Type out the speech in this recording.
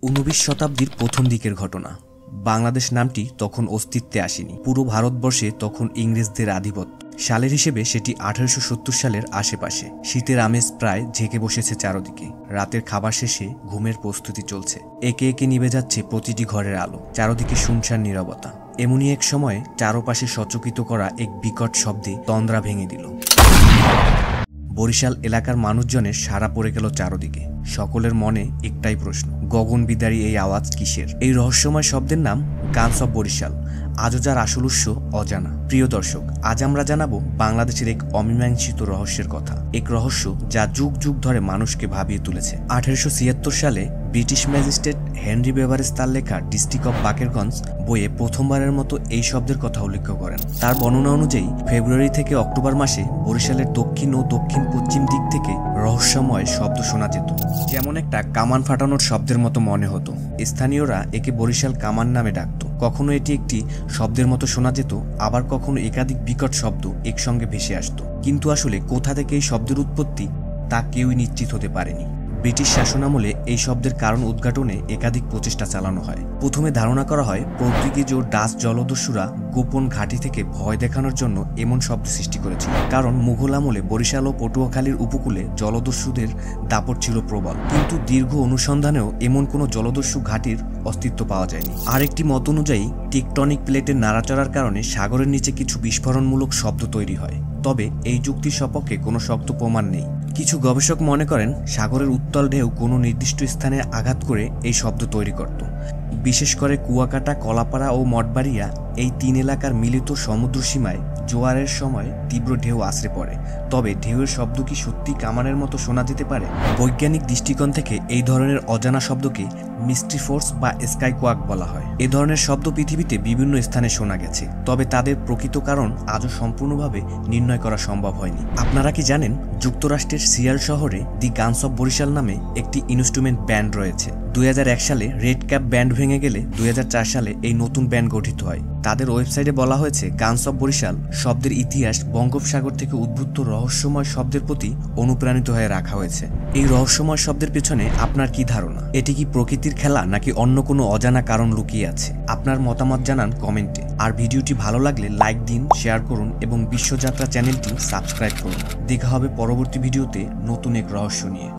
ঊনবিশ শতাব্দীর প্রথম দিকের ঘটনা। বাংলাদেশ নামটি তখন অস্তিত্বে আসেনি। পুরো ভারতবর্ষে তখন ইংরেজদের আধিপত্য। সালের হিসেবে সেটি 1870 সালের আশেপাশে। শীতের আমেজ প্রায় ঝেঁকে বসেছে চারদিকে। রাতের খাবার শেষে ঘুমের প্রস্তুতি চলছে। একে একে নিভে যাচ্ছে প্রতিটি ঘরের আলো। চারদিকে শুনশান নীরবতা। এমনই এক সময়ে চারপাশে সচকিত করা এক বিকট শব্দে তন্দ্রা ভেঙে দিল। বরিশাল এলাকার মানুষজনের সাড়া পড়ে গেল চারদিকে। সকলের মনে একটাই প্রশ্ন, গগন বিদারী এই আওয়াজ কিসের? এই রহস্যময় শব্দের নাম গানস অব বরিশাল। আজও যার আসল উৎস অজানা। প্রিয় দর্শক, আজ আমরা জানাবো বাংলাদেশের এক অমীমাংসিত রহস্যের কথা। এক রহস্য যা যুগ যুগ ধরে মানুষকে ভাবিয়ে তুলেছে। 1876 সালে ব্রিটিশ ম্যাজিস্ট্রেট হেনরি বেভারেজ তার লেখা ডিস্ট্রিক্ট অব বাকেরগঞ্জ বইয়ে প্রথমবারের মতো এই শব্দের কথা উল্লেখ করেন। তার বর্ণনা অনুযায়ী ফেব্রুয়ারি থেকে অক্টোবর মাসে বরিশালের দক্ষিণ ও দক্ষিণ পশ্চিম দিক থেকে রহস্যময় শব্দ শোনা যেত, যেমন একটা কামান ফাটানোর শব্দের মতো মনে হতো। স্থানীয়রা একে বরিশাল কামান নামে ডাকত। কখনো এটি একটি শব্দের মতো শোনা যেত, আবার কখনো একাধিক বিকট শব্দ একসঙ্গে ভেসে আসত। কিন্তু আসলে কোথা থেকে এই শব্দের উৎপত্তি তা কেউই নিশ্চিত হতে পারেনি। ব্রিটিশ শাসনামলে এই শব্দের কারণ উদ্ঘাটনে একাধিক প্রচেষ্টা চালানো হয়। প্রথমে ধারণা করা হয় পর্তুগিজ ও ডাচ জলদস্যুরা গোপন ঘাঁটি থেকে ভয় দেখানোর জন্য এমন শব্দ সৃষ্টি করেছিল। কারণ মুঘল আমলে বরিশাল ও পটুয়াখালীর উপকূলে জলদস্যুদের দাপট ছিল প্রবল। কিন্তু দীর্ঘ অনুসন্ধানেও এমন কোনো জলদস্যু ঘাঁটির অস্তিত্ব পাওয়া যায়নি। আরেকটি মত অনুযায়ী টেকটনিক প্লেটের নাড়াচাড়ার কারণে সাগরের নিচে কিছু বিস্ফোরণমূলক শব্দ তৈরি হয়। তবে এই যুক্তির সপক্ষে কোনো শক্ত প্রমাণ নেই। কিছু গবেষক মনে করেন সাগরের উত্তাল ঢেউ কোনো নির্দিষ্ট স্থানে আঘাত করে এই শব্দ তৈরি করত। বিশেষ করে কুয়াকাটা, কলাপাড়া ও মঠবাড়িয়া এই তিন এলাকার মিলিত সমুদ্র সীমায় জোয়ারের সময় তীব্র ঢেউ আছড়ে পড়ে। তবে ঢেউয়ের শব্দ কি সত্যি কামানের মতো শোনা যেতে পারে? বৈজ্ঞানিক দৃষ্টিকোণ থেকে এই ধরনের অজানা শব্দকে মিস্ট্রি ফোর্স বা স্কাই কোয়াক বলা হয়। এ ধরনের শব্দ পৃথিবীতে বিভিন্ন স্থানে শোনা গেছে, তবে তাদের প্রকৃত কারণ আজও সম্পূর্ণভাবে নির্ণয় করা সম্ভব হয়নি। আপনারা কি জানেন যুক্তরাষ্ট্রের সিয়াল শহরে দি গানস অব বরিশাল নামে একটি ইনস্ট্রুমেন্ট ব্যান্ড রয়েছে? 2001 সালে রেড ক্যাপ ব্যান্ড ভেঙে গেলে 2004 সালে এই নতুন ব্যান্ড গঠিত হয়। তাদের ওয়েবসাইটে বলা হয়েছে গানস অব বরিশাল শব্দের ইতিহাস বঙ্গোপসাগর থেকে উদ্ভূত রহস্যময় শব্দের প্রতি অনুপ্রাণিত হয়ে রাখা হয়েছে। এই রহস্যময় শব্দের পেছনে আপনার কি ধারণা? এটি কি প্রকৃতির খেলা নাকি অন্য কোনো অজানা কারণ লুকিয়ে আছে? আপনার মতামত জানান কমেন্টে। আর ভিডিওটি ভালো লাগলে লাইক দিন, শেয়ার করুন এবং বিশ্বযাত্রা চ্যানেলটি সাবস্ক্রাইব করুন। দেখা হবে পরবর্তী ভিডিওতে নতুন এক রহস্য নিয়ে।